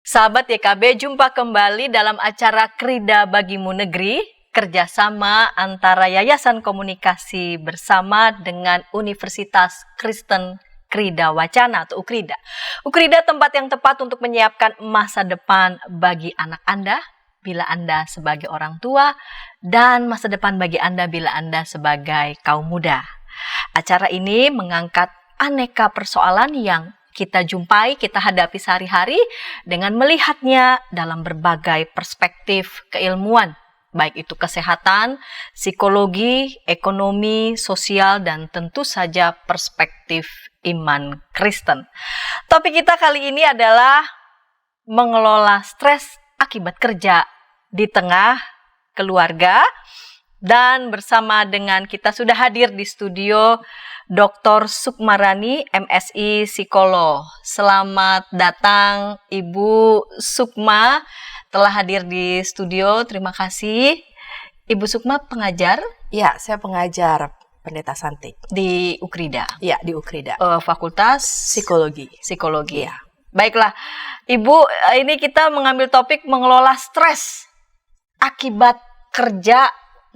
Sahabat YKB, jumpa kembali dalam acara Krida Bagimu Negeri, kerjasama antara Yayasan Komunikasi Bersama dengan Universitas Kristen Krida Wacana atau UKRIDA. UKRIDA tempat yang tepat untuk menyiapkan masa depan bagi anak Anda bila Anda sebagai orang tua dan masa depan bagi Anda bila Anda sebagai kaum muda. Acara ini mengangkat aneka persoalan yang kita jumpai, kita hadapi sehari-hari dengan melihatnya dalam berbagai perspektif keilmuan, baik itu kesehatan, psikologi, ekonomi, sosial, dan tentu saja perspektif iman Kristen. Topik kita kali ini adalah mengelola stres akibat kerja di tengah keluarga, dan bersama dengan kita sudah hadir di studio Dr. Sukmarani, MSI Psikolog. Selamat datang Ibu Sukma, telah hadir di studio. Terima kasih. Ibu Sukma pengajar? Ya, saya pengajar Pendeta Santi. Di UKRIDA? Ya, di UKRIDA. Fakultas Psikologi. Psikologi. Ya. Baiklah, Ibu, ini kita mengambil topik mengelola stres akibat kerja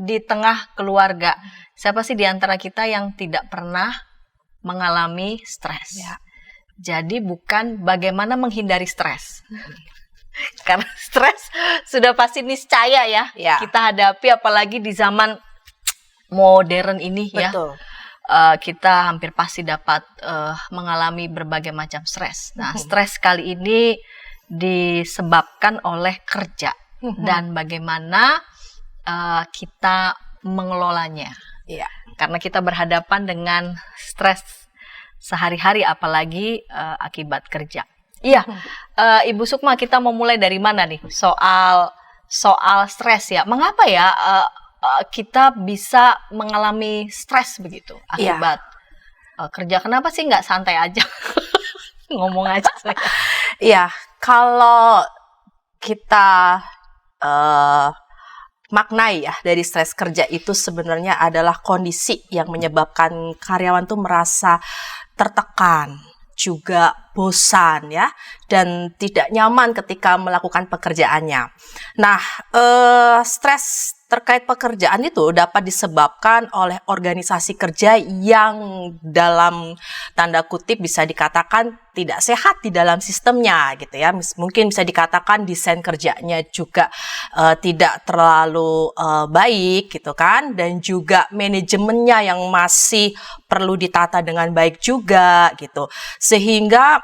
di tengah keluarga. Siapa sih di antara kita yang tidak pernah mengalami stres? Ya. Jadi bukan bagaimana menghindari stres. Karena stres sudah pasti niscaya ya, kita hadapi, apalagi di zaman modern ini. Betul. Kita hampir pasti dapat mengalami berbagai macam stres. Nah, stres kali ini disebabkan oleh kerja dan bagaimana kita mengelolanya. Iya. Karena kita berhadapan dengan stres sehari-hari, apalagi akibat kerja. Iya, Ibu Sukma, kita mau mulai dari mana nih soal stres ya? Mengapa ya kita bisa mengalami stres begitu akibat kerja? Kenapa sih nggak santai aja ngomong aja saya? Iya, kalau kita maknai ya dari stres kerja itu sebenarnya adalah kondisi yang menyebabkan karyawan tuh merasa tertekan, juga bosan ya, dan tidak nyaman ketika melakukan pekerjaannya. Nah, stres terkait pekerjaan itu dapat disebabkan oleh organisasi kerja yang dalam tanda kutip bisa dikatakan tidak sehat di dalam sistemnya gitu ya. Mungkin bisa dikatakan desain kerjanya juga tidak terlalu baik gitu kan, dan juga manajemennya yang masih perlu ditata dengan baik juga gitu. Sehingga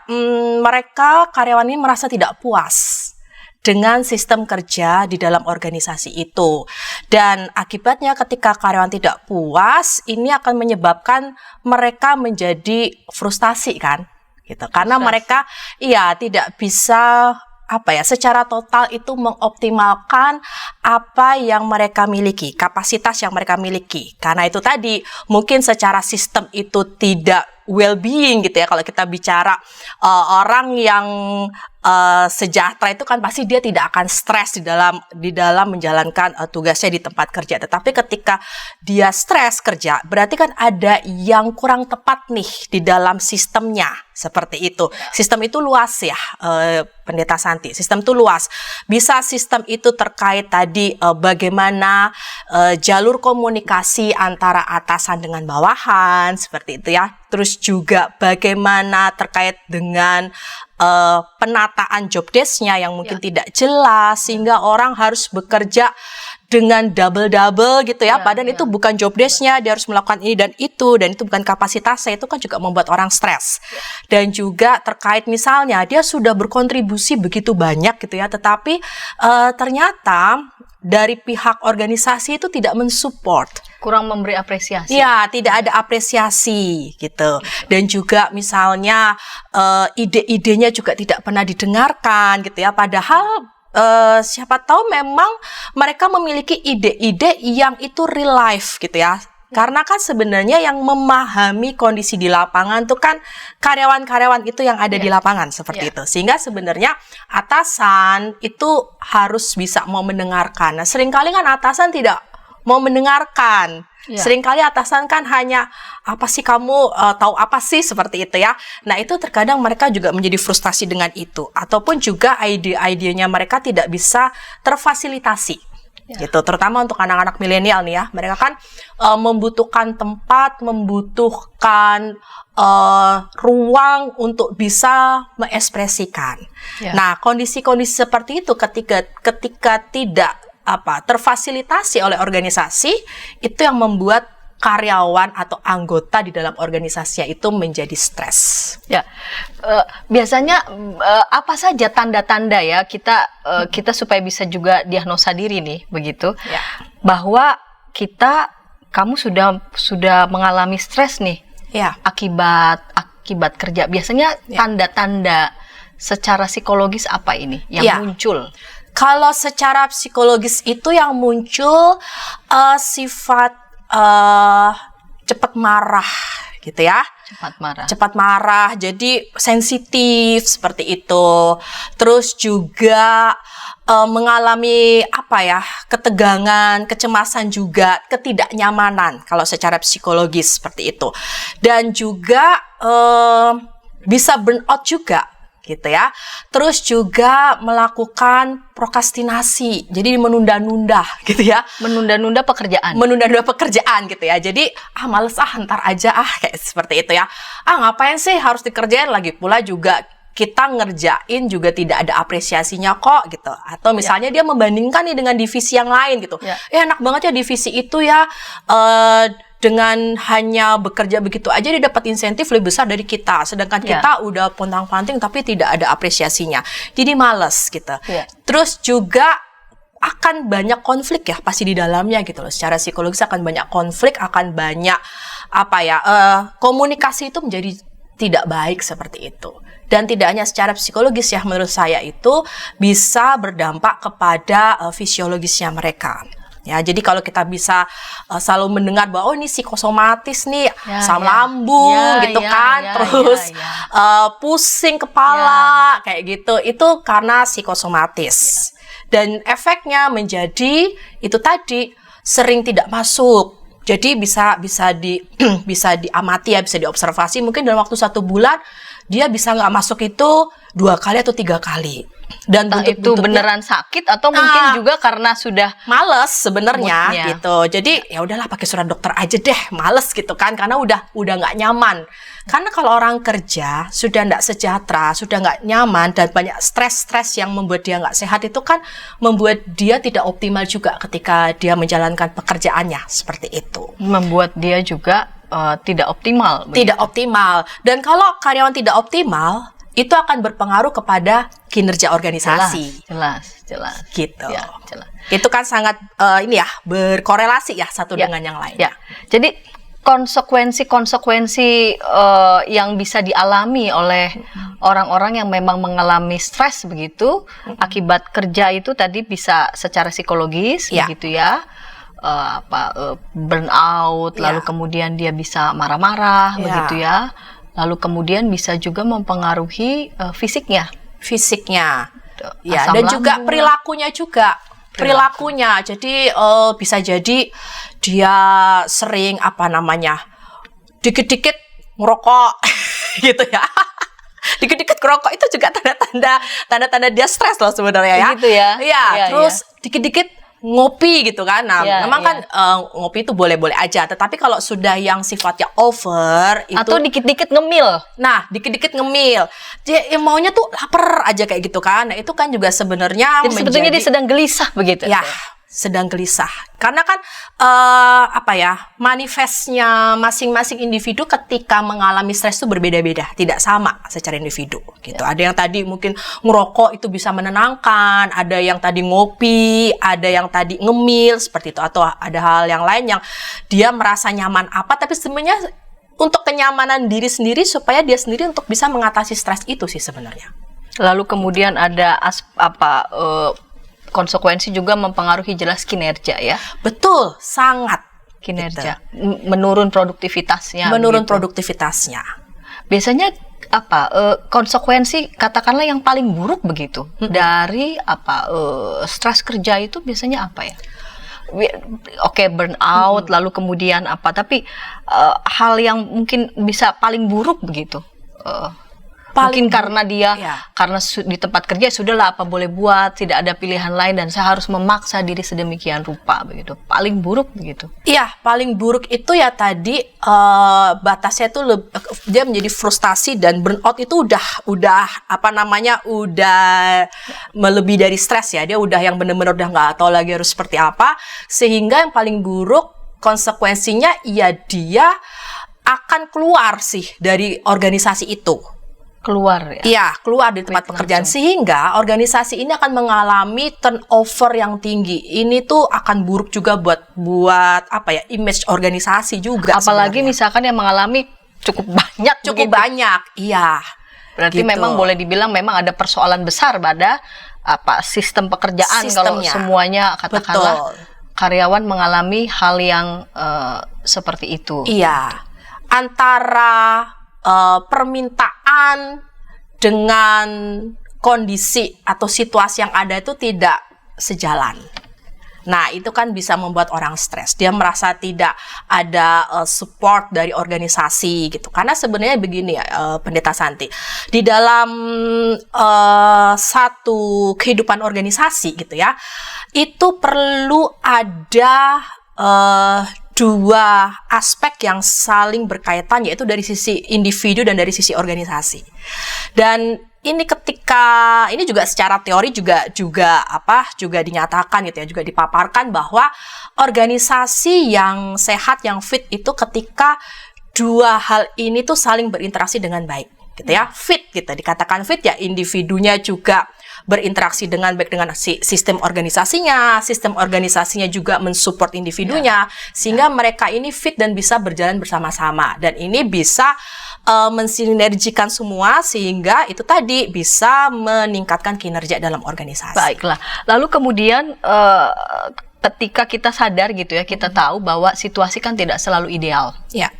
mereka karyawan ini merasa tidak puas dengan sistem kerja di dalam organisasi itu. Dan akibatnya ketika karyawan tidak puas, ini akan menyebabkan mereka menjadi frustasi kan, gitu. Karena mereka tidak bisa secara total itu mengoptimalkan apa yang mereka miliki, kapasitas yang mereka miliki. Karena itu tadi, mungkin secara sistem itu tidak well-being gitu ya. Kalau kita bicara orang yang sejahtera itu kan pasti dia tidak akan stres di dalam menjalankan tugasnya di tempat kerja. Tetapi ketika dia stres kerja, berarti kan ada yang kurang tepat nih di dalam sistemnya, seperti itu. Sistem itu luas ya, Pendeta Santi. Sistem itu luas. Bisa sistem itu terkait tadi bagaimana jalur komunikasi antara atasan dengan bawahan, seperti itu ya. Terus juga bagaimana terkait dengan penataan job desk-nya yang mungkin tidak jelas, sehingga orang harus bekerja dengan double gitu ya. Padahal itu bukan job desk-nya, dia harus melakukan ini dan itu bukan kapasitasnya. Itu kan juga membuat orang stres. Dan juga terkait misalnya dia sudah berkontribusi begitu banyak gitu ya, tetapi ternyata dari pihak organisasi itu tidak mensupport, kurang memberi apresiasi. Ya, tidak ada apresiasi gitu. Dan juga misalnya ide-idenya juga tidak pernah didengarkan gitu ya. Padahal siapa tahu memang mereka memiliki ide-ide yang itu real life gitu ya. Karena kan sebenarnya yang memahami kondisi di lapangan itu kan karyawan-karyawan itu yang ada di lapangan seperti itu. Sehingga sebenarnya atasan itu harus bisa mau mendengarkan. Nah, seringkali kan atasan tidak mau mendengarkan. Ya. Seringkali atasan kan hanya apa sih kamu tahu apa sih seperti itu ya. Nah, itu terkadang mereka juga menjadi frustasi dengan itu, ataupun juga ide-idenya mereka tidak bisa terfasilitasi. Gitu, terutama untuk anak-anak milenial nih ya. Mereka kan membutuhkan tempat, membutuhkan ruang untuk bisa mengekspresikan. Nah, kondisi-kondisi seperti itu ketika tidak terfasilitasi oleh organisasi, itu yang membuat karyawan atau anggota di dalam organisasinya itu menjadi stres. Ya, biasanya apa saja tanda-tanda ya kita supaya bisa juga diagnosa diri nih, begitu? Ya. Bahwa kamu sudah mengalami stres nih, Ya. akibat kerja. Biasanya tanda-tanda secara psikologis apa ini yang muncul? Kalau secara psikologis itu yang muncul sifat cepat marah gitu ya. Cepat marah, jadi sensitif seperti itu. Terus juga mengalami ketegangan, kecemasan juga, ketidaknyamanan kalau secara psikologis seperti itu. Dan juga bisa burnout juga gitu ya. Terus juga melakukan prokrastinasi, jadi menunda-nunda gitu ya. Menunda-nunda pekerjaan gitu ya. Jadi males ntar aja kayak seperti itu ya. Ngapain sih harus dikerjain, lagi pula juga kita ngerjain juga tidak ada apresiasinya kok gitu. Atau misalnya dia membandingkan nih dengan divisi yang lain gitu. Enak banget ya divisi itu ya, dengan hanya bekerja begitu aja dia dapat insentif lebih besar dari kita, sedangkan kita udah pontang-panting tapi tidak ada apresiasinya, jadi males gitu. Terus juga akan banyak konflik ya pasti di dalamnya gitu loh. Secara psikologis akan banyak konflik, akan banyak komunikasi itu menjadi tidak baik seperti itu. Dan tidak hanya secara psikologis ya, menurut saya itu bisa berdampak kepada fisiologisnya mereka. Ya, jadi kalau kita bisa selalu mendengar bahwa ini psikosomatis nih, asam lambung gitu kan, terus pusing kepala kayak gitu, itu karena psikosomatis. Dan efeknya menjadi itu tadi sering tidak masuk. Jadi bisa diamati ya, bisa diobservasi, mungkin dalam waktu 1 bulan dia bisa nggak masuk itu 2 kali atau 3 kali. Dan itu beneran sakit atau mungkin juga karena sudah males sebenarnya gitu. Jadi ya udahlah pakai surat dokter aja deh, males gitu kan, karena udah nggak nyaman. Karena kalau orang kerja sudah nggak sejahtera, sudah nggak nyaman dan banyak stres yang membuat dia nggak sehat, itu kan membuat dia tidak optimal juga ketika dia menjalankan pekerjaannya seperti itu. Membuat dia juga tidak optimal. Tidak optimal. Dan kalau karyawan tidak optimal, itu akan berpengaruh kepada kinerja organisasi. Jelas. Gitu. Ya, jelas. Itu kan sangat berkorelasi ya satu dengan yang lain. Ya. Jadi konsekuensi yang bisa dialami oleh orang-orang yang memang mengalami stres begitu akibat kerja itu tadi bisa secara psikologis begitu ya. Burnout, lalu kemudian dia bisa marah-marah begitu ya. Lalu kemudian bisa juga mempengaruhi fisiknya. Ya, dan juga perilakunya juga. Jadi bisa jadi dia sering dikit-dikit ngerokok gitu ya. Dikit-dikit ngerokok itu juga tanda-tanda dia stres loh sebenarnya ya. Gitu ya. Iya, terus dikit-dikit ngopi gitu kan. Nah, memang kan ngopi itu boleh-boleh aja, tetapi kalau sudah yang sifatnya over itu, atau dikit-dikit ngemil. Nah, dikit-dikit ngemil. Dia maunya tuh lapar aja kayak gitu kan. Nah, itu kan juga sebenarnya sebetulnya dia sedang gelisah begitu. Ya, sedang gelisah. Karena kan manifestnya masing-masing individu ketika mengalami stres itu berbeda-beda, tidak sama secara individu gitu. Ada yang tadi mungkin ngerokok itu bisa menenangkan, ada yang tadi ngopi, ada yang tadi ngemil seperti itu, atau ada hal yang lain yang dia merasa nyaman tapi sebenarnya untuk kenyamanan diri sendiri supaya dia sendiri untuk bisa mengatasi stres itu sih sebenarnya. Lalu kemudian ada konsekuensi juga mempengaruhi jelas kinerja ya. Betul, sangat. Kinerja, menurun produktivitasnya. Produktivitasnya. Biasanya konsekuensi katakanlah yang paling buruk begitu dari stres kerja itu biasanya apa ya? oke, burnout, lalu kemudian apa? Tapi hal yang mungkin bisa paling buruk begitu. Mungkin karena dia karena di tempat kerja sudahlah apa boleh buat, tidak ada pilihan lain dan saya harus memaksa diri sedemikian rupa begitu. Paling buruk begitu. Iya, paling buruk itu ya tadi batasnya itu dia menjadi frustasi dan burnout itu udah apa namanya udah melebihi dari stres ya. Dia udah yang benar-benar udah nggak tahu lagi harus seperti apa, sehingga yang paling buruk konsekuensinya ya dia akan keluar sih dari organisasi itu. Keluar ya? Iya, keluar dari tempat pekerjaan. Sehingga organisasi ini akan mengalami turnover yang tinggi. Ini tuh akan buruk juga buat apa ya, image organisasi juga. Apalagi sebenarnya. Misalkan yang mengalami cukup banyak. Cukup banyak, iya. Berarti gitu. memang boleh dibilang memang ada persoalan besar pada sistem pekerjaan. Kalau semuanya katakanlah karyawan mengalami hal yang seperti itu. Iya, antara permintaan dengan kondisi atau situasi yang ada itu tidak sejalan. Nah, itu kan bisa membuat orang stres. Dia merasa tidak ada support dari organisasi gitu. Karena sebenarnya begini ya, Pendeta Santi. Di dalam satu kehidupan organisasi gitu ya, itu perlu ada dua aspek yang saling berkaitan, yaitu dari sisi individu dan dari sisi organisasi. Dan ini juga secara teori juga dinyatakan gitu ya, juga dipaparkan bahwa organisasi yang sehat, yang fit itu ketika dua hal ini tuh saling berinteraksi dengan baik gitu ya. Fit gitu, dikatakan fit ya individunya juga berinteraksi dengan baik dengan sistem organisasinya juga mensupport individunya, sehingga mereka ini fit dan bisa berjalan bersama-sama, dan ini bisa mensinergikan semua sehingga itu tadi bisa meningkatkan kinerja dalam organisasi. Baiklah, lalu kemudian ketika kita sadar gitu ya, kita tahu bahwa situasi kan tidak selalu ideal. Ya.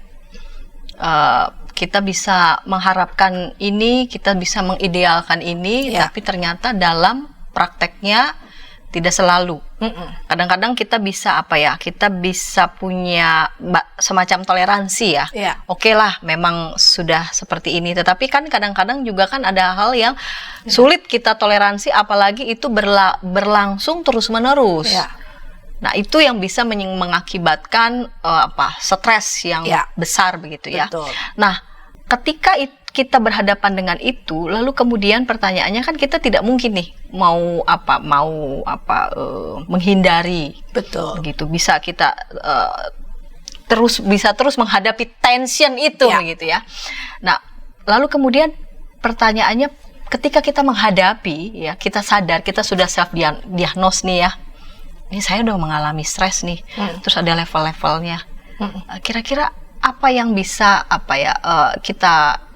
Kita bisa mengharapkan ini, kita bisa mengidealkan ini, tapi ternyata dalam prakteknya tidak selalu. Kadang-kadang kita bisa kita bisa punya semacam toleransi ya. Oke lah, memang sudah seperti ini. Tetapi kan kadang-kadang juga kan ada hal yang sulit kita toleransi, apalagi itu berlangsung terus-menerus. Nah, itu yang bisa mengakibatkan stres yang besar begitu ya. Betul. Nah, ketika kita berhadapan dengan itu, lalu kemudian pertanyaannya kan kita tidak mungkin nih mau menghindari. Betul. Begitu. Bisa kita terus menghadapi tension itu begitu ya. Nah, lalu kemudian pertanyaannya ketika kita menghadapi ya, kita sadar kita sudah self diagnose nih ya. Ini saya udah mengalami stres nih, terus ada level-levelnya. Kira-kira apa yang bisa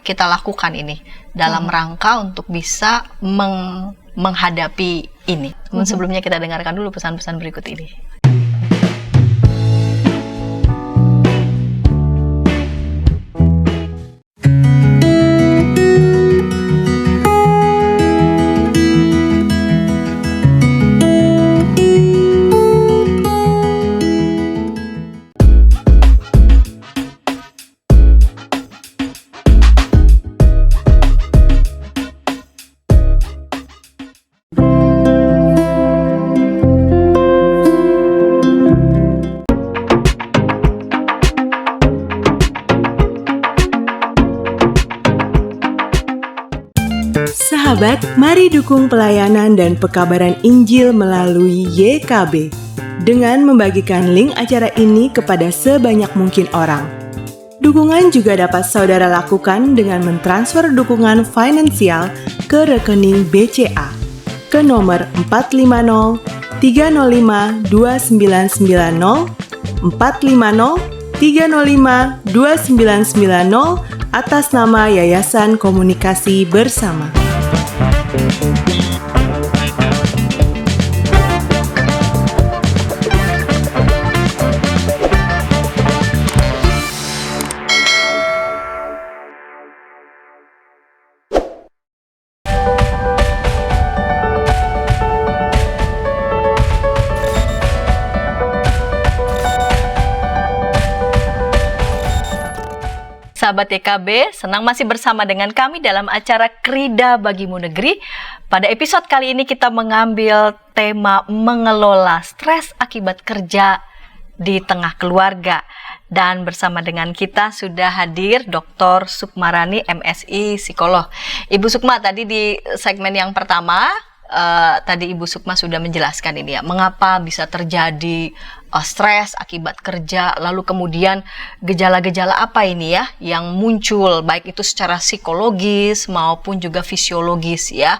kita lakukan ini dalam rangka untuk bisa menghadapi ini? Sebelumnya kita dengarkan dulu pesan-pesan berikut ini. Sahabat, mari dukung pelayanan dan pekabaran Injil melalui YKB dengan membagikan link acara ini kepada sebanyak mungkin orang. Dukungan juga dapat saudara lakukan dengan mentransfer dukungan finansial ke rekening BCA ke nomor 450 305 2990 450 305 2990 atas nama Yayasan Komunikasi Bersama. sahabat YKB, senang masih bersama dengan kami dalam acara Krida Bagimu Negeri. Pada episode kali ini kita mengambil tema mengelola stres akibat kerja di tengah keluarga. Dan bersama dengan kita sudah hadir Dr. Sukmarani, MSI, psikolog. Ibu Sukma, tadi di segmen yang pertama, tadi Ibu Sukma sudah menjelaskan ini ya, mengapa bisa terjadi stres akibat kerja, lalu kemudian gejala-gejala apa ini ya yang muncul, baik itu secara psikologis maupun juga fisiologis ya,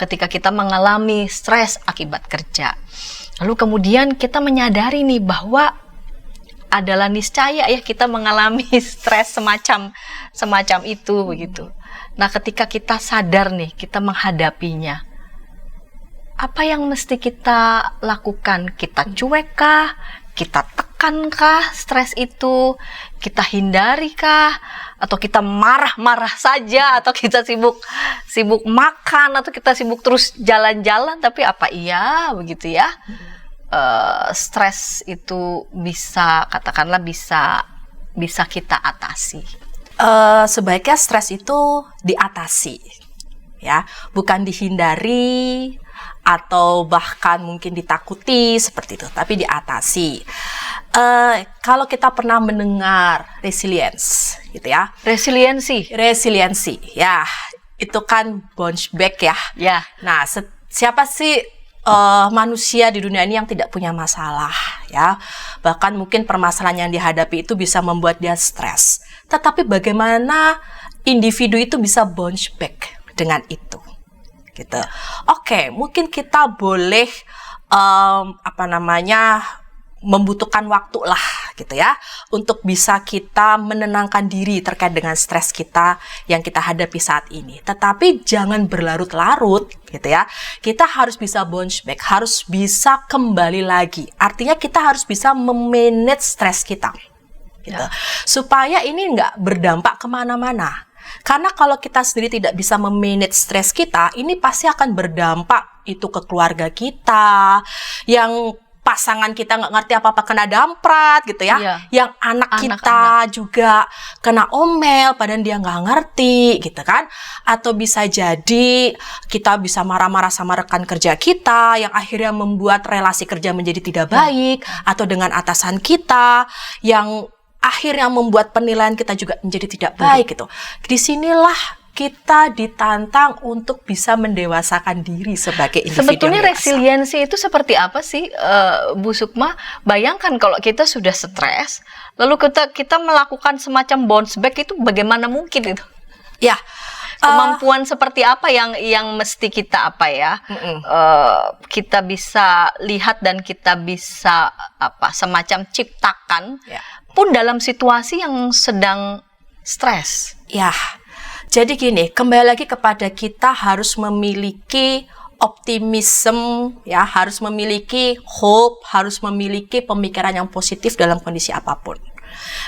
ketika kita mengalami stres akibat kerja. Lalu kemudian kita menyadari nih bahwa adalah niscaya ya kita mengalami stres semacam itu begitu. Nah, ketika kita sadar nih, kita menghadapinya, apa yang mesti kita lakukan? Kita cuek kah? Kita tekan kah stres itu? Kita hindari kah? Atau kita marah-marah saja? Atau kita sibuk makan? Atau kita sibuk terus jalan-jalan? Tapi apa iya begitu ya? Stres itu bisa, katakanlah bisa kita atasi. Sebaiknya stres itu diatasi, ya, bukan dihindari atau bahkan mungkin ditakuti seperti itu, tapi diatasi. Kalau kita pernah mendengar resilience, gitu ya. Resiliensi, ya, itu kan bounce back ya. Ya. Nah, siapa sih manusia di dunia ini yang tidak punya masalah, ya? Bahkan mungkin permasalahan yang dihadapi itu bisa membuat dia stres. Tetapi bagaimana individu itu bisa bounce back dengan itu? Gitu. Oke, mungkin kita boleh membutuhkan waktu lah gitu ya untuk bisa kita menenangkan diri terkait dengan stres kita yang kita hadapi saat ini. Tetapi jangan berlarut-larut gitu ya. Kita harus bisa bounce back, harus bisa kembali lagi. Artinya kita harus bisa memanage stres kita gitu. Supaya ini nggak berdampak kemana-mana. Karena kalau kita sendiri tidak bisa memanage stres kita, ini pasti akan berdampak itu ke keluarga kita, yang pasangan kita nggak ngerti apa-apa kena damprat gitu ya, yang anak kita juga kena omel padahal dia nggak ngerti gitu kan, atau bisa jadi kita bisa marah-marah sama rekan kerja kita yang akhirnya membuat relasi kerja menjadi tidak baik, atau dengan atasan kita yang akhirnya membuat penilaian kita juga menjadi tidak baik gitu. Disinilah kita ditantang untuk bisa mendewasakan diri sebagai individu. Sebetulnya resiliensi itu seperti apa sih, Bu Sukma? Bayangkan kalau kita sudah stres, lalu kita melakukan semacam bounce back, itu bagaimana mungkin itu? Ya. Kemampuan seperti apa yang mesti kita kita bisa lihat dan kita bisa semacam ciptakan pun dalam situasi yang sedang stres. Ya. Jadi gini, kembali lagi kepada kita harus memiliki optimisme, ya, harus memiliki hope, harus memiliki pemikiran yang positif dalam kondisi apapun.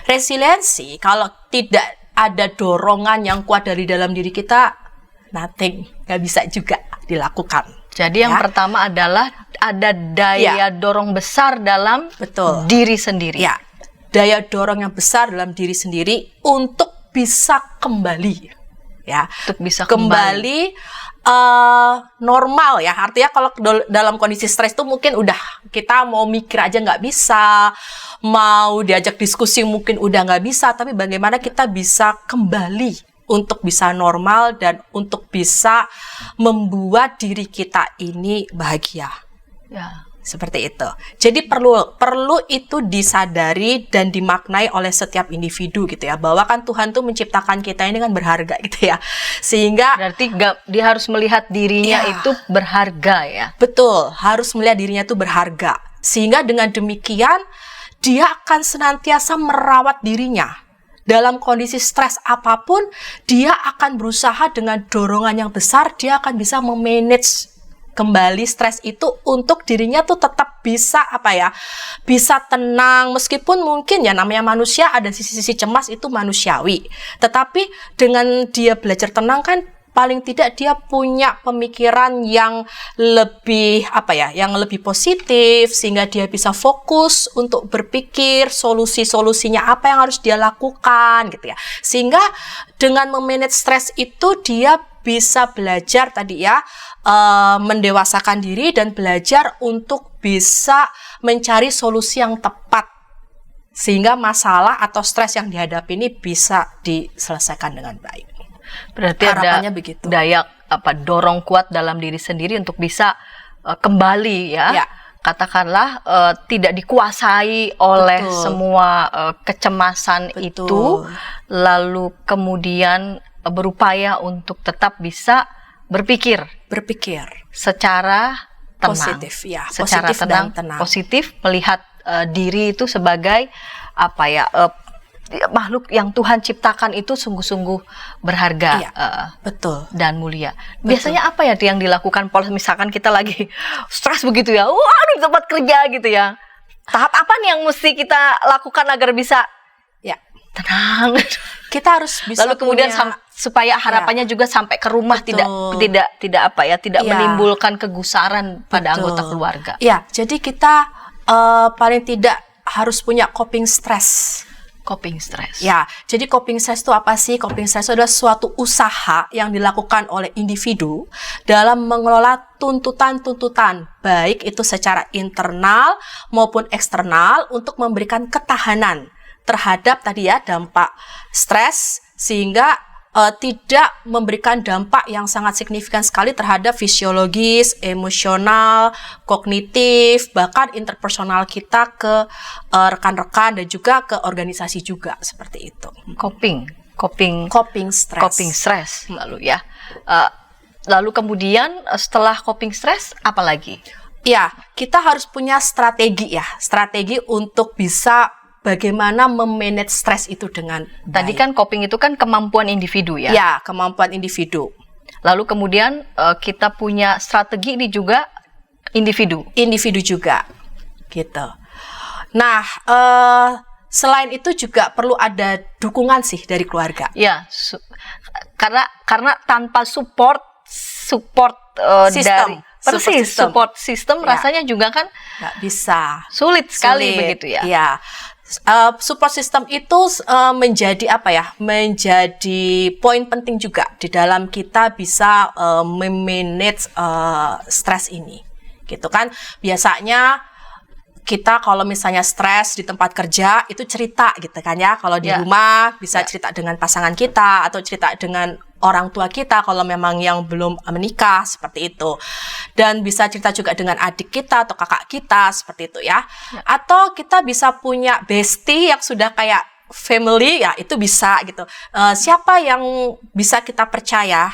Resiliensi, kalau tidak ada dorongan yang kuat dari dalam diri kita, nothing, nggak bisa juga dilakukan. Jadi yang pertama adalah ada daya dorong besar dalam diri sendiri. Ya, daya dorong yang besar dalam diri sendiri untuk bisa kembali. Ya, untuk bisa kembali normal ya. Artinya kalau dalam kondisi stres itu mungkin udah kita mau mikir aja nggak bisa, mau diajak diskusi mungkin udah nggak bisa, tapi bagaimana kita bisa kembali untuk bisa normal dan untuk bisa membuat diri kita ini bahagia. Ya. Seperti itu. Jadi perlu itu disadari dan dimaknai oleh setiap individu gitu ya, bahwa kan Tuhan tuh menciptakan kita ini kan berharga gitu ya. Sehingga berarti dia harus melihat dirinya itu berharga ya. Betul, harus melihat dirinya itu berharga. Sehingga dengan demikian dia akan senantiasa merawat dirinya. Dalam kondisi stres apapun, dia akan berusaha dengan dorongan yang besar, dia akan bisa memanage kembali stres itu untuk dirinya tuh tetap bisa bisa tenang, meskipun mungkin ya namanya manusia ada sisi-sisi cemas, itu manusiawi. Tetapi dengan dia belajar tenang kan paling tidak dia punya pemikiran yang lebih yang lebih positif, sehingga dia bisa fokus untuk berpikir solusi-solusinya apa yang harus dia lakukan gitu ya. Sehingga dengan memanage stres itu dia bisa belajar tadi ya, mendewasakan diri dan belajar untuk bisa mencari solusi yang tepat, sehingga masalah atau stres yang dihadapi ini bisa diselesaikan dengan baik. Berarti Harapannya ada begitu. daya dorong kuat dalam diri sendiri untuk bisa kembali ya. Ya. Katakanlah tidak dikuasai oleh Betul. semua kecemasan Betul. itu, lalu kemudian berupaya untuk tetap bisa berpikir secara tenang, positif ya, secara positif tenang, dan tenang. positif melihat diri itu sebagai makhluk yang Tuhan ciptakan itu sungguh-sungguh berharga. Iya, betul. Dan mulia. Biasanya apa ya yang dilakukan Paul, misalkan kita lagi stres begitu ya, di tempat kerja gitu ya. Tahap apa nih yang mesti kita lakukan agar bisa Ya, tenang? kita harus bisa Lalu kemudian punya, supaya harapannya juga sampai ke rumah Betul. tidak Ya. menimbulkan kegusaran pada Betul. anggota keluarga. Ya, jadi kita paling tidak harus punya coping stress. Coping stress. Ya, jadi coping stress itu apa sih? Coping stress itu adalah suatu usaha yang dilakukan oleh individu dalam mengelola tuntutan-tuntutan, baik itu secara internal maupun eksternal, untuk memberikan ketahanan terhadap tadi ya dampak stres, sehingga tidak memberikan dampak yang sangat signifikan sekali terhadap fisiologis, emosional, kognitif, bahkan interpersonal kita ke rekan-rekan dan juga ke organisasi juga, seperti itu. Coping stress lalu ya. Lalu kemudian setelah coping stress apa lagi? Ya, kita harus punya strategi untuk bisa bagaimana memanage stres itu dengan baik. Tadi kan coping itu kan kemampuan individu ya. Ya, kemampuan individu. Lalu kemudian kita punya strategi ini juga individu juga, gitu. Nah, selain itu juga perlu ada dukungan sih dari keluarga. ya. Karena tanpa support Sistem. dari support system Ya. rasanya juga kan Nggak bisa. sulit sekali begitu ya. Ya. Support system itu menjadi menjadi poin penting juga di dalam kita bisa memanage stres ini, gitu kan. Biasanya kita kalau misalnya stres di tempat kerja itu cerita gitu kan ya. Kalau di Ya. rumah bisa Ya. cerita dengan pasangan kita atau cerita dengan orang tua kita kalau memang yang belum menikah, seperti itu. Dan bisa cerita juga dengan adik kita atau kakak kita, seperti itu ya. Atau kita bisa punya bestie yang sudah kayak family ya, itu bisa gitu. Siapa yang bisa kita percaya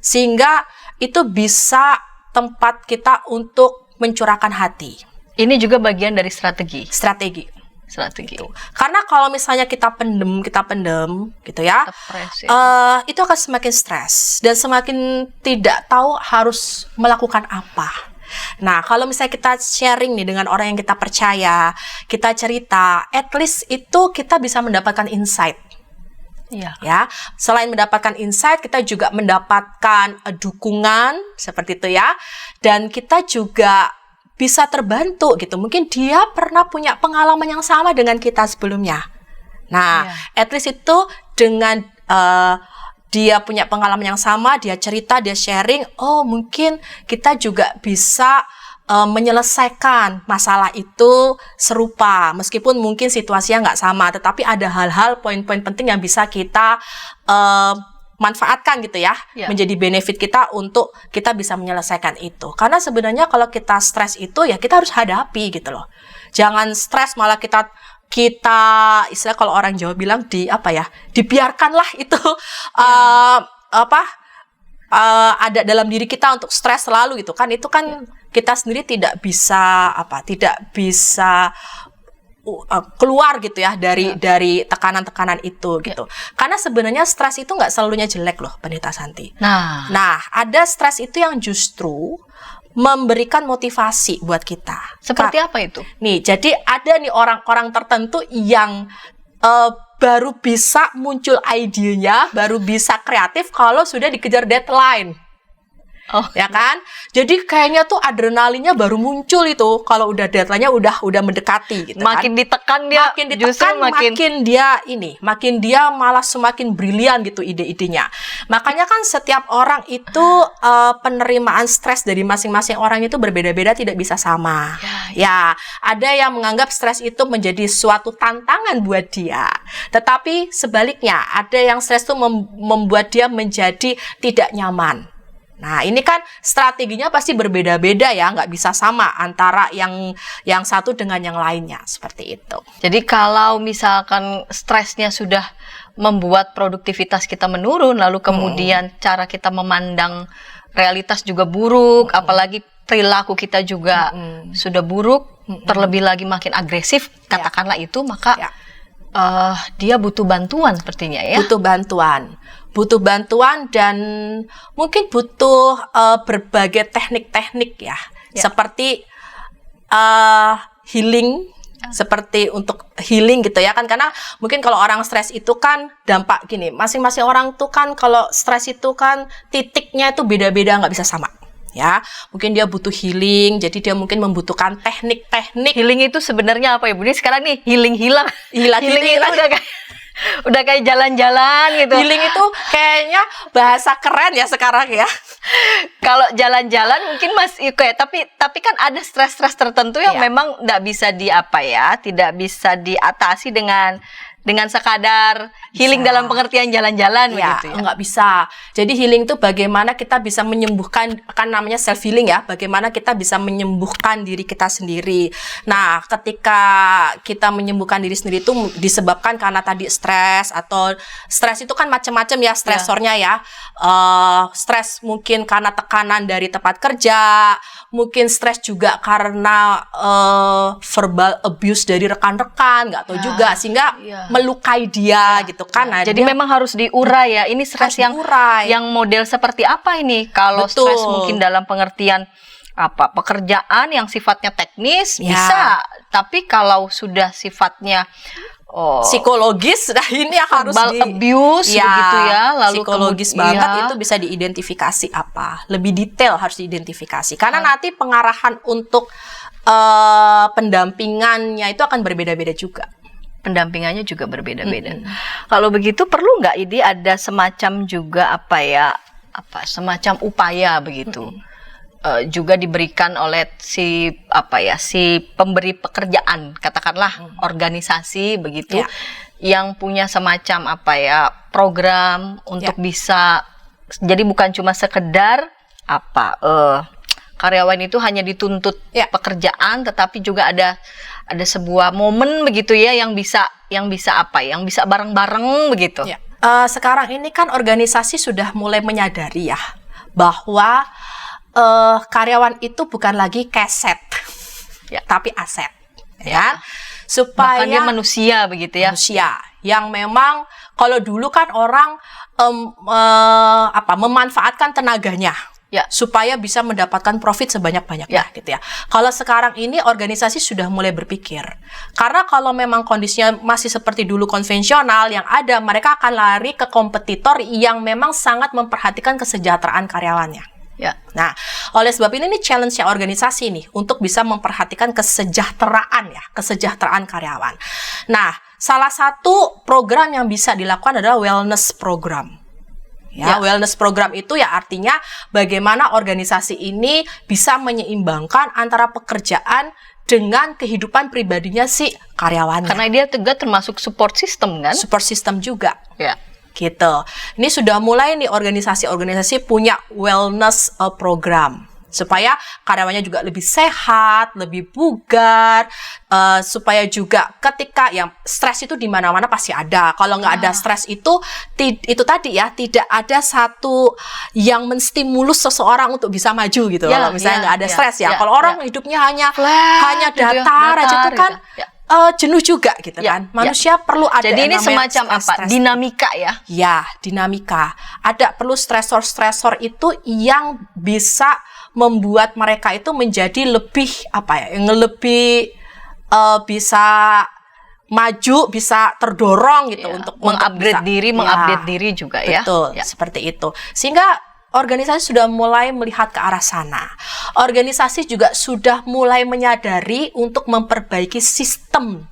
sehingga itu bisa tempat kita untuk mencurahkan hati. Ini juga bagian dari strategi. Karena kalau misalnya kita pendem gitu ya, Stres, itu akan semakin stres dan semakin tidak tahu harus melakukan apa. Nah, kalau misalnya kita sharing nih dengan orang yang kita percaya, kita cerita, at least itu kita bisa mendapatkan insight. Iya. Ya, selain mendapatkan insight, kita juga mendapatkan dukungan seperti itu ya, dan kita juga bisa terbantu gitu. Mungkin dia pernah punya pengalaman yang sama dengan kita sebelumnya. Nah, at least itu dengan dia punya pengalaman yang sama, dia cerita, dia sharing, mungkin kita juga bisa menyelesaikan masalah itu serupa. Meskipun mungkin situasinya nggak sama, tetapi ada hal-hal, poin-poin penting yang bisa kita manfaatkan gitu ya, menjadi benefit kita untuk kita bisa menyelesaikan itu. Karena sebenarnya kalau kita stres itu ya kita harus hadapi gitu loh. Jangan stres malah kita istilah kalau orang Jawa bilang dibiarkanlah itu ada dalam diri kita untuk stres selalu gitu kan. Itu kan kita sendiri tidak bisa keluar gitu ya dari tekanan-tekanan itu gitu. Karena sebenarnya stres itu nggak selalunya jelek loh, Pendeta Santi. Nah, ada stres itu yang justru memberikan motivasi buat kita. Seperti apa itu? Nih, jadi ada nih orang-orang tertentu yang baru bisa muncul idenya, baru bisa kreatif kalau sudah dikejar deadline. Oh, Ya kan? Jadi kayaknya tuh adrenalinnya baru muncul itu kalau udah deadline-nya udah mendekati gitu makin kan. ditekan dia, Makin justru ditekan, makin dia malah semakin brilian gitu ide-idenya. Makanya kan setiap orang itu penerimaan stres dari masing-masing orang itu berbeda-beda, tidak bisa sama. Ya, ada yang menganggap stres itu menjadi suatu tantangan buat dia. Tetapi sebaliknya, ada yang stres itu membuat dia menjadi tidak nyaman. Nah, ini kan strateginya pasti berbeda-beda ya, nggak bisa sama antara yang satu dengan yang lainnya, seperti itu. Jadi kalau misalkan stresnya sudah membuat produktivitas kita menurun, lalu kemudian cara kita memandang realitas juga buruk, apalagi perilaku kita juga sudah buruk, terlebih lagi makin agresif, katakanlah itu, maka dia butuh bantuan sepertinya ya. Butuh bantuan dan mungkin butuh berbagai teknik-teknik ya. Seperti healing, seperti untuk healing gitu ya kan, karena mungkin kalau orang stres itu kan dampak gini, masing-masing orang tuh kan kalau stres itu kan titiknya itu beda-beda, nggak bisa sama. Ya, mungkin dia butuh healing, jadi dia mungkin membutuhkan teknik-teknik. Healing itu sebenarnya apa ya Bu? Ini sekarang nih healing itu udah kayak jalan-jalan gitu. Healing itu kayaknya bahasa keren ya sekarang ya. Kalau jalan-jalan mungkin kayak tapi kan ada stres-stres tertentu yang memang tidak bisa tidak bisa diatasi dengan sekadar healing dalam pengertian jalan-jalan begitu ya. Enggak bisa. Jadi healing itu bagaimana kita bisa menyembuhkan, kan namanya self healing ya, bagaimana kita bisa menyembuhkan diri kita sendiri. Nah, ketika kita menyembuhkan diri sendiri itu disebabkan karena tadi stres, atau stres itu kan macam-macam ya stresornya ya. Stres mungkin karena tekanan dari tempat kerja, mungkin stres juga karena verbal abuse dari rekan-rekan, nggak tahu juga, sehingga melukai dia gitu kan. Nah, jadi memang harus diurai ya. Ini stres yang model seperti apa ini? Kalau stres mungkin dalam pengertian pekerjaan yang sifatnya teknis bisa, tapi kalau sudah sifatnya psikologis, nah ini yang harus abuse begitu ya, lalu psikologis banget itu bisa diidentifikasi lebih detail, harus diidentifikasi karena nanti pengarahan untuk pendampingannya itu akan berbeda-beda juga. Pendampingannya juga berbeda-beda. Kalau begitu perlu nggak ini ada semacam juga semacam upaya begitu juga diberikan oleh si pemberi pekerjaan, katakanlah organisasi begitu, yang punya semacam program untuk bisa, jadi bukan cuma sekedar karyawan itu hanya dituntut pekerjaan, tetapi juga ada sebuah momen begitu ya yang bisa bareng-bareng begitu. Sekarang ini kan organisasi sudah mulai menyadari ya bahwa karyawan itu bukan lagi keset, tapi aset, ya. Supaya bahkan dia manusia begitu ya. Manusia yang memang kalau dulu kan orang memanfaatkan tenaganya. Supaya bisa mendapatkan profit sebanyak-banyaknya gitu ya. Kalau sekarang ini organisasi sudah mulai berpikir, karena kalau memang kondisinya masih seperti dulu konvensional, yang ada mereka akan lari ke kompetitor yang memang sangat memperhatikan kesejahteraan karyawannya. Nah, oleh sebab ini challenge-nya organisasi nih untuk bisa memperhatikan kesejahteraan karyawan. Nah, salah satu program yang bisa dilakukan adalah wellness program. Wellness program itu ya artinya bagaimana organisasi ini bisa menyeimbangkan antara pekerjaan dengan kehidupan pribadinya si karyawannya. Karena dia juga termasuk support system kan? Support system juga. Gitu. Ini sudah mulai nih organisasi-organisasi punya wellness program supaya karyawannya juga lebih sehat, lebih bugar, supaya juga ketika yang stres itu di mana-mana pasti ada. Kalau nggak ada stres itu tadi ya, tidak ada satu yang menstimulus seseorang untuk bisa maju gitu. Kalau misalnya nggak ada stres ya. Kalau orang hidupnya hanya datar aja itu kan jenuh juga gitu kan. Manusia perlu ada. Jadi ini semacam dinamika ya? Ya, dinamika. Ada perlu stresor-stresor itu yang bisa membuat mereka itu menjadi lebih lebih bisa maju, bisa terdorong gitu untuk mengupgrade diri, mengupdate diri juga ya. Betul, seperti itu. Sehingga organisasi sudah mulai melihat ke arah sana. Organisasi juga sudah mulai menyadari untuk memperbaiki sistem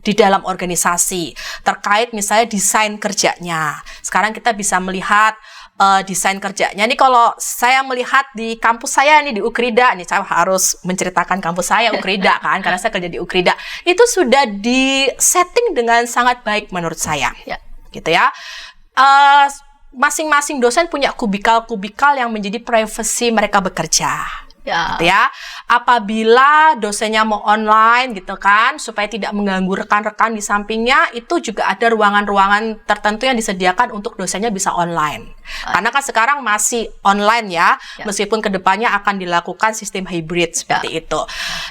di dalam organisasi terkait misalnya desain kerjanya. Sekarang kita bisa melihat desain kerjanya. Ini kalau saya melihat di kampus saya nih di Ukrida, nih saya harus menceritakan kampus saya Ukrida kan, karena saya kerja di Ukrida. Itu sudah di setting dengan sangat baik menurut saya, gitu ya. Masing-masing dosen punya kubikal-kubikal yang menjadi privasi mereka bekerja. Gitu ya. Apabila dosennya mau online gitu kan, supaya tidak mengganggu rekan-rekan di sampingnya, itu juga ada ruangan-ruangan tertentu yang disediakan untuk dosennya bisa online. Karena kan sekarang masih online ya, meskipun kedepannya akan dilakukan sistem hybrid seperti itu.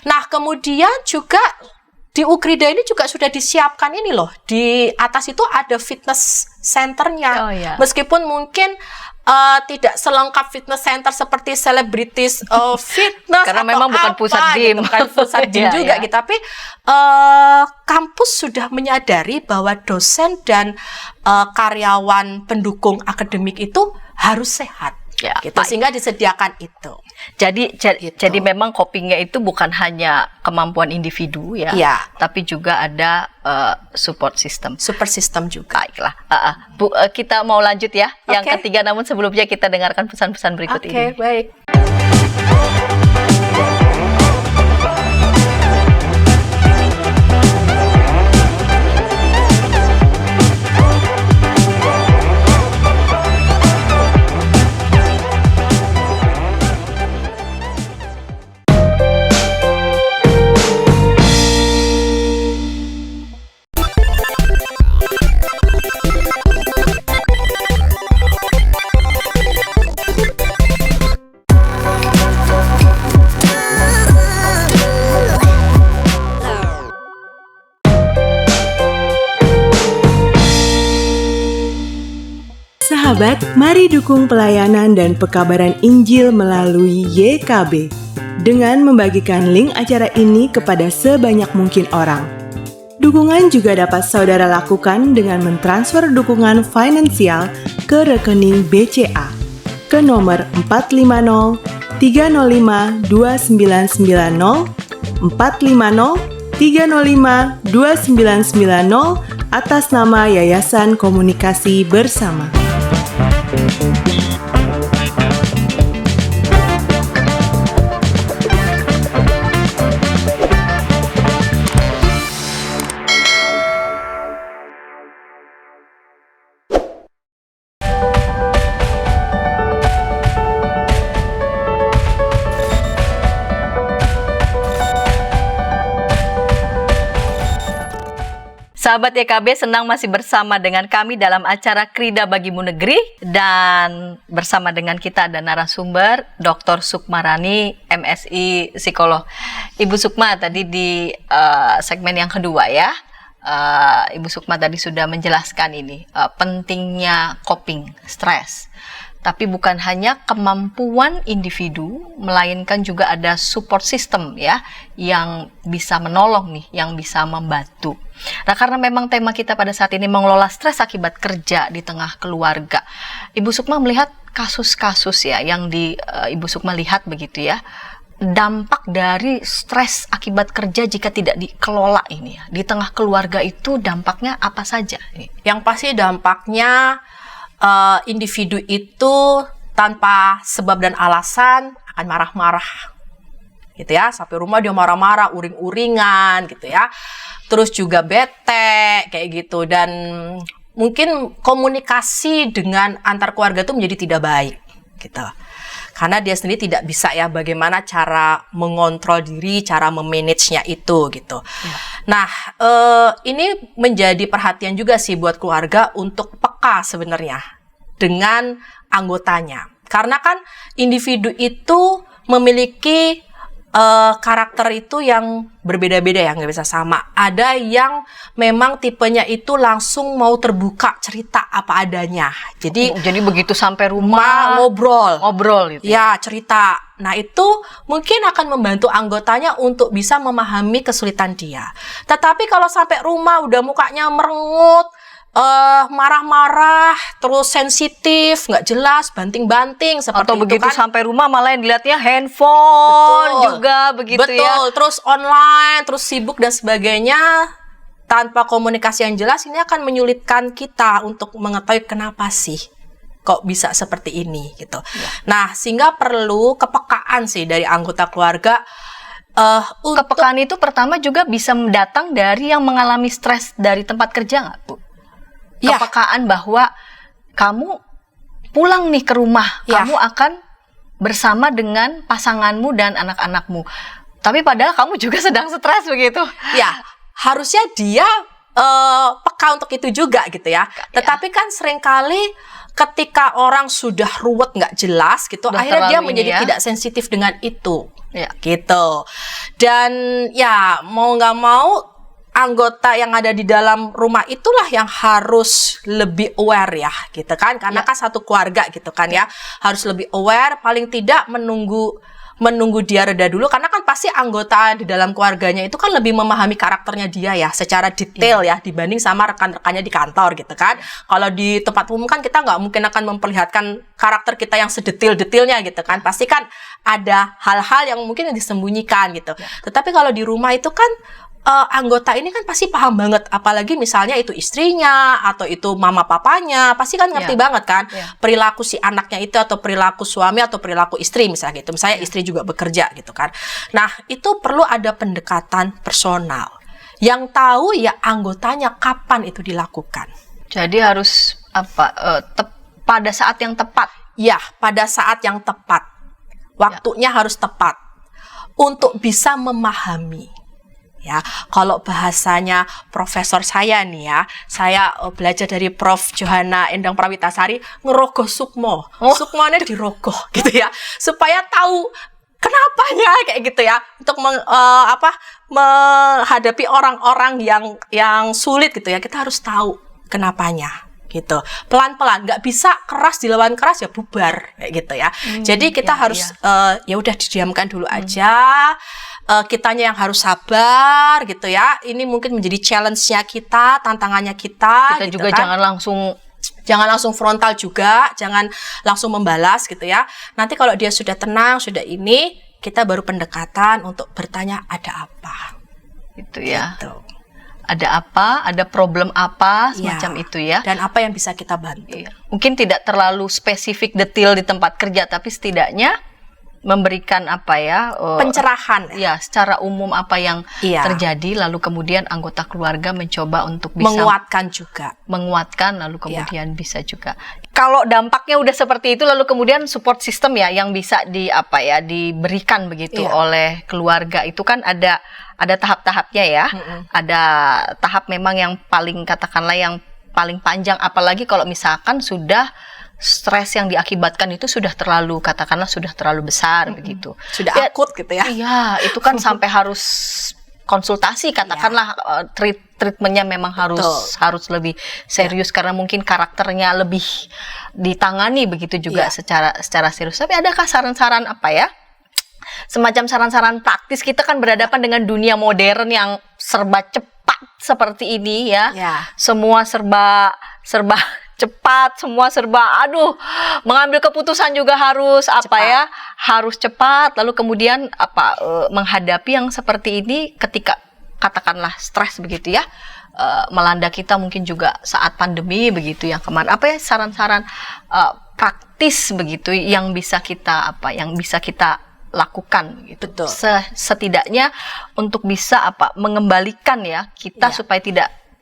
Nah, kemudian juga di Ukrida ini juga sudah disiapkan ini loh, di atas itu ada fitness centernya. Meskipun mungkin tidak selengkap fitness center seperti selebritis fitness karena atau memang bukan pusat gym, gitu, bukan pusat gym juga gitu. Tapi kampus sudah menyadari bahwa dosen dan karyawan pendukung akademik itu harus sehat. Gitu, sehingga disediakan itu. Jadi memang copingnya itu bukan hanya kemampuan individu ya, tapi juga ada support system. Support system juga. Baiklah, Bu, kita mau lanjut ya. Yang ketiga, namun sebelumnya kita dengarkan pesan-pesan berikut ini. Oke, baik. Sahabat, mari dukung pelayanan dan pekabaran Injil melalui YKB dengan membagikan link acara ini kepada sebanyak mungkin orang. Dukungan juga dapat saudara lakukan dengan mentransfer dukungan finansial ke rekening BCA ke nomor 450 305 2990 450 305 2990 atas nama Yayasan Komunikasi Bersama. Sahabat YKB, senang masih bersama dengan kami dalam acara Krida Bagimu Negeri, dan bersama dengan kita ada narasumber Dr. Sukmarani, MSI Psikolog. Ibu Sukma tadi di segmen yang kedua ya, Ibu Sukma tadi sudah menjelaskan ini pentingnya coping stres. Tapi bukan hanya kemampuan individu, melainkan juga ada support system ya, yang bisa menolong nih, yang bisa membantu. Nah, karena memang tema kita pada saat ini mengelola stres akibat kerja di tengah keluarga. Ibu Sukma melihat kasus-kasus ya, yang Ibu Sukma lihat begitu ya, dampak dari stres akibat kerja jika tidak dikelola ini ya, di tengah keluarga itu dampaknya apa saja? Yang pasti dampaknya individu itu tanpa sebab dan alasan akan marah-marah gitu ya, sampai rumah dia marah-marah, uring-uringan gitu ya, terus juga bete kayak gitu, dan mungkin komunikasi dengan antar keluarga itu menjadi tidak baik gitu, karena dia sendiri tidak bisa ya bagaimana cara mengontrol diri, cara memanagenya itu gitu. Nah, ini menjadi perhatian juga sih buat keluarga untuk peka sebenarnya dengan anggotanya. Karena kan individu itu memiliki karakter itu yang berbeda-beda ya, nggak bisa sama. Ada yang memang tipenya itu langsung mau terbuka cerita apa adanya. Jadi begitu sampai rumah ngobrol gitu. Ya, cerita. Nah, itu mungkin akan membantu anggotanya untuk bisa memahami kesulitan dia. Tetapi kalau sampai rumah udah mukanya merengut, marah-marah, terus sensitif, nggak jelas, banting-banting seperti atau itu begitu kan. sampai rumah malah yang dilihatnya handphone. Betul. Juga begitu Betul. ya. Terus online, terus sibuk dan sebagainya, tanpa komunikasi yang jelas, ini akan menyulitkan kita untuk mengetahui kenapa sih kok bisa seperti ini gitu. Ya. Nah, sehingga perlu kepekaan sih dari anggota keluarga. Kepekaan itu pertama juga bisa datang dari yang mengalami stres dari tempat kerja nggak, Bu? Ya. Kepekaan bahwa kamu pulang nih ke rumah, Ya. kamu akan bersama dengan pasanganmu dan anak-anakmu. Tapi padahal kamu juga sedang stres begitu. Ya, harusnya dia peka untuk itu juga gitu ya. Tetapi kan seringkali ketika orang sudah ruwet nggak jelas gitu, Udah akhirnya dia terlalu menjadi ini ya. tidak sensitif dengan itu. Ya. Gitu. Dan ya mau nggak mau anggota yang ada di dalam rumah itulah yang harus lebih aware ya gitu kan, karena kan satu keluarga gitu kan ya, harus lebih aware, paling tidak menunggu dia reda dulu, karena kan pasti anggota di dalam keluarganya itu kan lebih memahami karakternya dia ya secara detail ya dibanding sama rekan-rekannya di kantor gitu kan. Kalau di tempat umum kan kita nggak mungkin akan memperlihatkan karakter kita yang sedetil-detilnya gitu kan, pasti kan ada hal-hal yang mungkin disembunyikan gitu. Tetapi kalau di rumah itu kan anggota ini kan pasti paham banget, apalagi misalnya itu istrinya atau itu mama papanya, pasti kan ngerti banget kan perilaku si anaknya itu, atau perilaku suami atau perilaku istri misalnya gitu. Misalnya istri juga bekerja gitu kan. Nah, itu perlu ada pendekatan personal. Yang tahu ya anggotanya kapan itu dilakukan. Jadi harus pada saat yang tepat. Ya, pada saat yang tepat. Waktunya harus tepat untuk bisa memahami. Ya, kalau bahasanya profesor saya nih ya, saya belajar dari Prof. Johanna Endang Prawitasari, ngerogoh sukmo. Sukmonya dirogoh gitu ya, supaya tahu kenapanya kayak gitu ya, untuk menghadapi orang-orang yang sulit gitu ya, kita harus tahu kenapanya gitu. Pelan-pelan, nggak bisa keras dilawan keras ya bubar kayak gitu ya. Jadi kita harus ya udah didiamkan dulu aja. Kitanya yang harus sabar gitu ya. Ini mungkin menjadi challenge-nya kita, tantangannya kita. Kita gitu juga kan. Jangan langsung frontal juga, jangan langsung membalas gitu ya. Nanti kalau dia sudah tenang, sudah ini, kita baru pendekatan untuk bertanya ada apa. Itu ya. Gitu. Ada apa, ada problem apa, semacam itu ya. Dan apa yang bisa kita bantu. Iya. Mungkin tidak terlalu spesifik detail di tempat kerja, tapi setidaknya memberikan pencerahan ya, secara umum apa yang terjadi, lalu kemudian anggota keluarga mencoba untuk bisa menguatkan lalu kemudian bisa juga. Kalau dampaknya udah seperti itu, lalu kemudian support system ya yang bisa diberikan begitu oleh keluarga, itu kan ada tahap-tahapnya ya. Ada tahap memang yang paling yang paling panjang, apalagi kalau misalkan sudah stres yang diakibatkan itu sudah terlalu besar begitu. Sudah akut gitu ya. Iya, itu kan sampai harus konsultasi katakanlah, treatmentnya memang harus lebih serius karena mungkin karakternya lebih ditangani begitu juga secara serius. Tapi adakah saran-saran semacam saran-saran praktis? Kita kan berhadapan dengan dunia modern yang serba cepat seperti ini ya. Semua serba cepat, semua serba mengambil keputusan juga harus harus cepat. Lalu kemudian menghadapi yang seperti ini ketika katakanlah stres begitu ya, melanda kita mungkin juga saat pandemi begitu yang kemarin. Apa ya saran-saran praktis begitu yang bisa kita lakukan gitu. Betul. Setidaknya untuk bisa mengembalikan ya kita supaya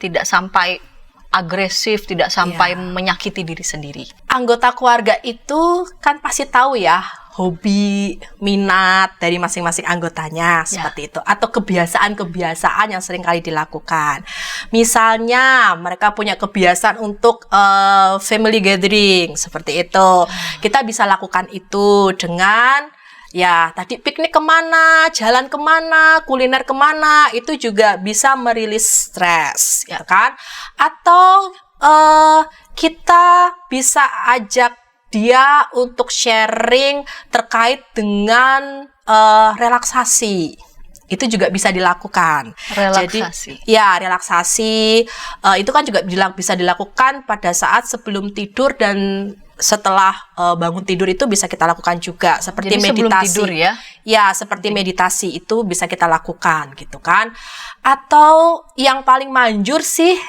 tidak sampai agresif, tidak sampai menyakiti diri sendiri. Anggota keluarga itu kan pasti tahu ya hobi, minat dari masing-masing anggotanya seperti itu, atau kebiasaan-kebiasaan yang sering kali dilakukan. Misalnya mereka punya kebiasaan untuk family gathering seperti itu. Kita bisa lakukan itu dengan Ya, tadi piknik kemana, jalan kemana, kuliner kemana, itu juga bisa merilis stres, ya kan? Atau kita bisa ajak dia untuk sharing terkait dengan relaksasi. Itu juga bisa dilakukan. Relaksasi. Jadi, ya relaksasi itu kan juga bisa dilakukan pada saat sebelum tidur dan setelah bangun tidur itu bisa kita lakukan juga seperti Jadi sebelum meditasi. tidur ya? Ya, seperti meditasi itu bisa kita lakukan gitu kan. Atau yang paling manjur sih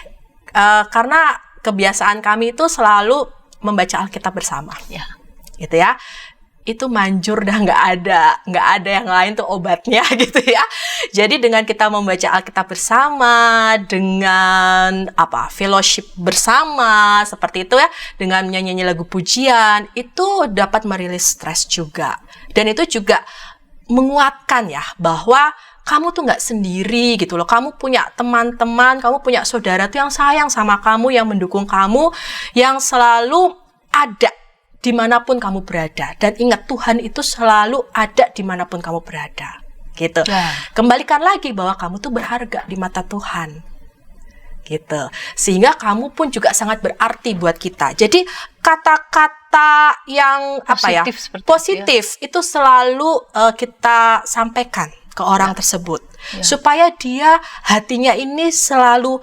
karena kebiasaan kami itu selalu membaca Alkitab bersama. Ya. Gitu ya. Itu manjur dah, nggak ada yang lain tuh obatnya gitu ya. Jadi dengan kita membaca Alkitab bersama, dengan fellowship bersama seperti itu ya, dengan nyanyi lagu pujian, itu dapat merilis stres juga. Dan itu juga menguatkan ya bahwa kamu tuh nggak sendiri gitu loh. Kamu punya teman-teman, kamu punya saudara tuh yang sayang sama kamu, yang mendukung kamu, yang selalu ada dimanapun kamu berada. Dan ingat, Tuhan itu selalu ada dimanapun kamu berada. Gitu. Ya. Kembalikan lagi bahwa kamu tuh berharga di mata Tuhan. Gitu. Sehingga kamu pun juga sangat berarti buat kita. Jadi kata-kata yang positif itu selalu kita sampaikan ke orang tersebut. Ya. Supaya dia hatinya ini selalu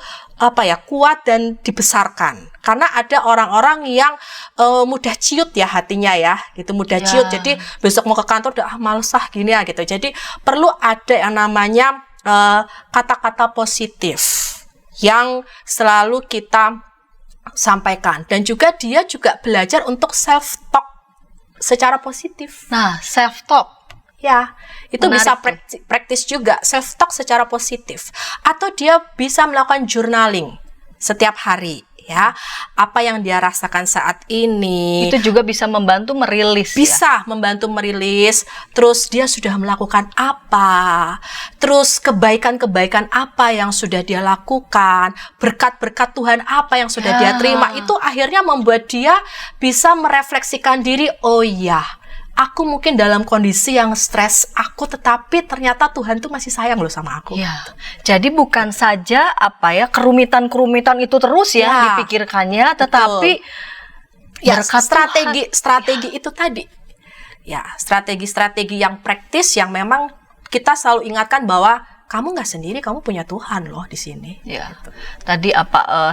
kuat dan dibesarkan. Karena ada orang-orang yang mudah ciut ya hatinya ya, gitu, mudah ciut. Jadi besok mau ke kantor udah males gini ya gitu. Jadi perlu ada yang namanya kata-kata positif yang selalu kita sampaikan. Dan juga dia juga belajar untuk self talk secara positif. Nah, self talk. Ya, itu menarik, bisa praktis juga self talk secara positif. Atau dia bisa melakukan journaling setiap hari ya. Apa yang dia rasakan saat ini. Itu juga bisa membantu merilis. Bisa membantu merilis. Terus dia sudah melakukan apa? Terus kebaikan-kebaikan apa yang sudah dia lakukan? Berkat-berkat Tuhan apa yang sudah dia terima? Itu akhirnya membuat dia bisa merefleksikan diri. Oh iya, aku mungkin dalam kondisi yang stres aku, tetapi ternyata Tuhan tuh masih sayang loh sama aku. Ya. Jadi bukan saja kerumitan-kerumitan itu terus ya dipikirkannya, tetapi ya strategi itu tadi. Ya, strategi-strategi yang praktis yang memang kita selalu ingatkan bahwa kamu nggak sendiri, kamu punya Tuhan loh di sini. Ya. Gitu. Tadi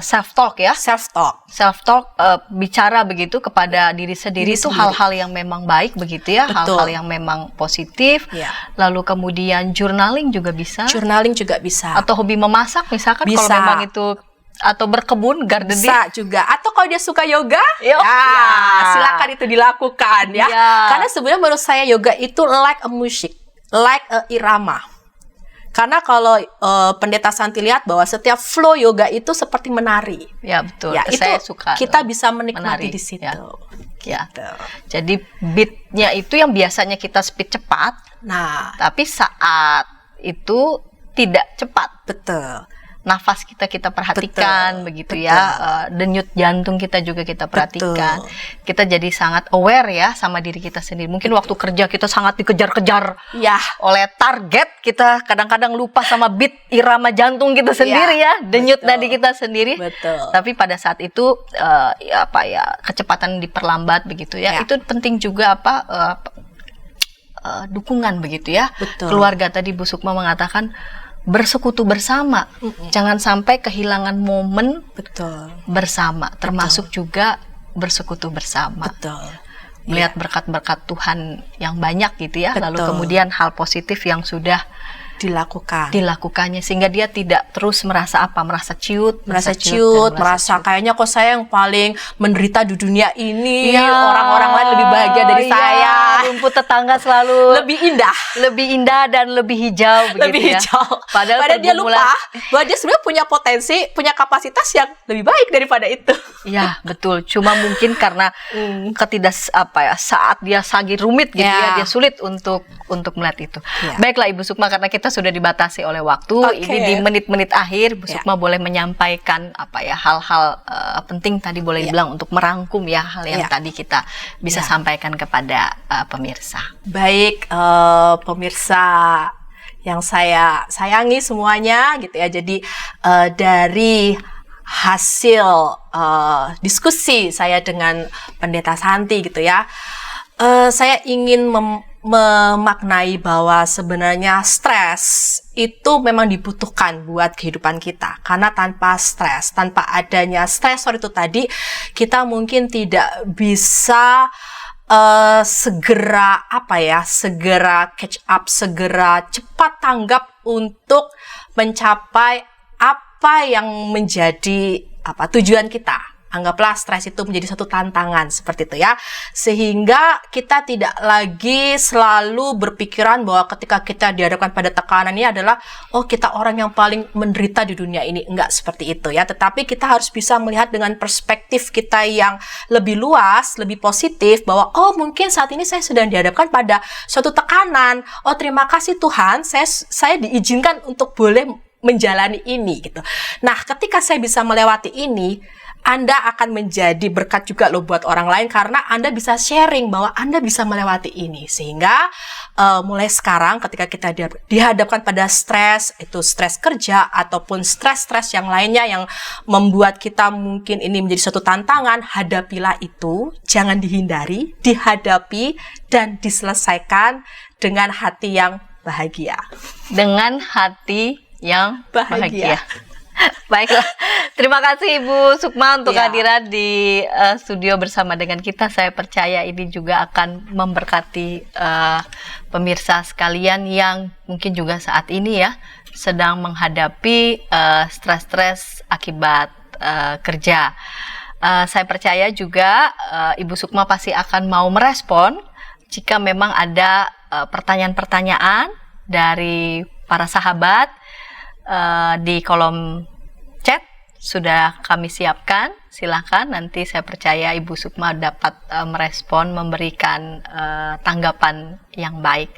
self talk ya? Self talk bicara begitu kepada diri sendiri itu hal-hal yang memang baik begitu ya, hal-hal yang memang positif. Ya. Lalu kemudian journaling juga bisa. Atau hobi memasak misalkan kalau memang itu, atau berkebun, gardening bisa juga. Atau kalau dia suka yoga, silakan itu dilakukan ya. Karena sebenarnya menurut saya yoga itu like a music, like a irama. Karena kalau Pendeta Santi lihat bahwa setiap flow yoga itu seperti menari. Ya betul. Ya, saya suka. Kita bisa menikmati menari, di situ. Ya. Gitu. Jadi beatnya itu yang biasanya kita speed cepat. Nah, tapi saat itu tidak cepat. Betul. Nafas kita perhatikan, begitu ya. Denyut jantung kita juga kita perhatikan. Kita jadi sangat aware ya sama diri kita sendiri. Mungkin waktu kerja kita sangat dikejar-kejar oleh target, kita kadang-kadang lupa sama beat irama jantung kita sendiri ya, denyut nadi kita sendiri. Betul. Tapi pada saat itu kecepatan diperlambat begitu ya. Itu penting juga dukungan begitu ya. Betul. Keluarga tadi Bu Sukma mengatakan bersekutu bersama, jangan sampai kehilangan momen bersama, termasuk juga bersekutu bersama. Melihat berkat-berkat Tuhan yang banyak gitu ya, lalu kemudian hal positif yang sudah dilakukannya, sehingga dia tidak terus merasa ciut, merasa kayaknya kok saya yang paling menderita di dunia ini, orang-orang lain lebih bahagia dari saya. Rumput tetangga selalu lebih indah dan lebih hijau begitu ya. Padahal dia lupa bahwa dia sebenarnya punya potensi, punya kapasitas yang lebih baik daripada itu. Ya, betul. Cuma mungkin karena saat dia lagi rumit gitu ya, dia sulit untuk melihat itu. Baiklah Ibu Sukma, karena kita sudah dibatasi oleh waktu. Ini di menit-menit akhir Bu Sukma boleh menyampaikan hal-hal penting tadi, boleh dibilang untuk merangkum ya hal yang tadi kita bisa sampaikan kepada pemirsa. pemirsa. Baik, pemirsa yang saya sayangi semuanya gitu ya. Jadi dari hasil diskusi saya dengan Pendeta Santi gitu ya, saya ingin memaknai bahwa sebenarnya stres itu memang dibutuhkan buat kehidupan kita. Karena tanpa stres, tanpa adanya stresor itu tadi, kita mungkin tidak bisa segera catch up, segera cepat tanggap untuk mencapai apa yang menjadi tujuan kita. Anggaplah stres itu menjadi satu tantangan seperti itu ya. Sehingga kita tidak lagi selalu berpikiran bahwa ketika kita dihadapkan pada tekanan ini adalah kita orang yang paling menderita di dunia ini. Enggak seperti itu ya. Tetapi kita harus bisa melihat dengan perspektif kita yang lebih luas, lebih positif, bahwa mungkin saat ini saya sedang dihadapkan pada suatu tekanan. Terima kasih Tuhan, saya diizinkan untuk boleh menjalani ini gitu. Nah, ketika saya bisa melewati ini, Anda akan menjadi berkat juga loh buat orang lain, karena Anda bisa sharing bahwa Anda bisa melewati ini. Sehingga mulai sekarang ketika kita dihadapkan pada stres, itu stres kerja ataupun stres-stres yang lainnya yang membuat kita mungkin ini menjadi suatu tantangan, hadapilah itu, jangan dihindari, dihadapi dan diselesaikan dengan hati yang bahagia. Dengan hati yang bahagia. Baiklah, terima kasih Ibu Sukma untuk hadirat di studio bersama dengan kita. Saya percaya ini juga akan memberkati pemirsa sekalian yang mungkin juga saat ini ya sedang menghadapi stres-stres akibat kerja. Saya percaya juga Ibu Sukma pasti akan mau merespon jika memang ada pertanyaan-pertanyaan dari para sahabat. Di kolom chat sudah kami siapkan. Silakan, nanti saya percaya Ibu Sukma dapat merespon, memberikan tanggapan yang baik.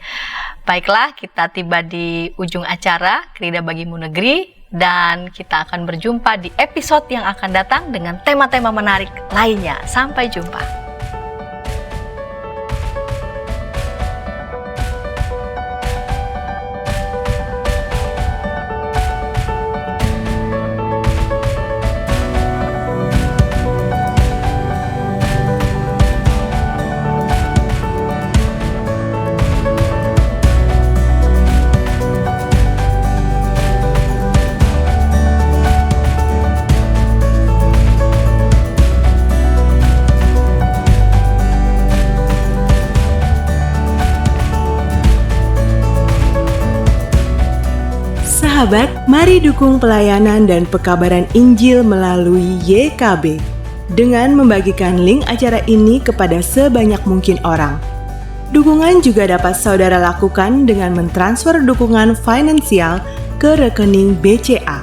Baiklah, kita tiba di ujung acara Krida Bagimu Negeri, dan kita akan berjumpa di episode yang akan datang dengan tema-tema menarik lainnya. Sampai jumpa. Sahabat, mari dukung pelayanan dan pekabaran Injil melalui YKB dengan membagikan link acara ini kepada sebanyak mungkin orang. Dukungan juga dapat saudara lakukan dengan mentransfer dukungan finansial ke rekening BCA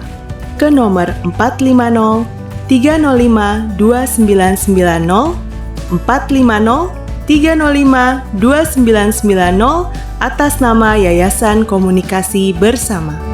ke nomor 450 305 2990 450 305 2990 atas nama Yayasan Komunikasi Bersama.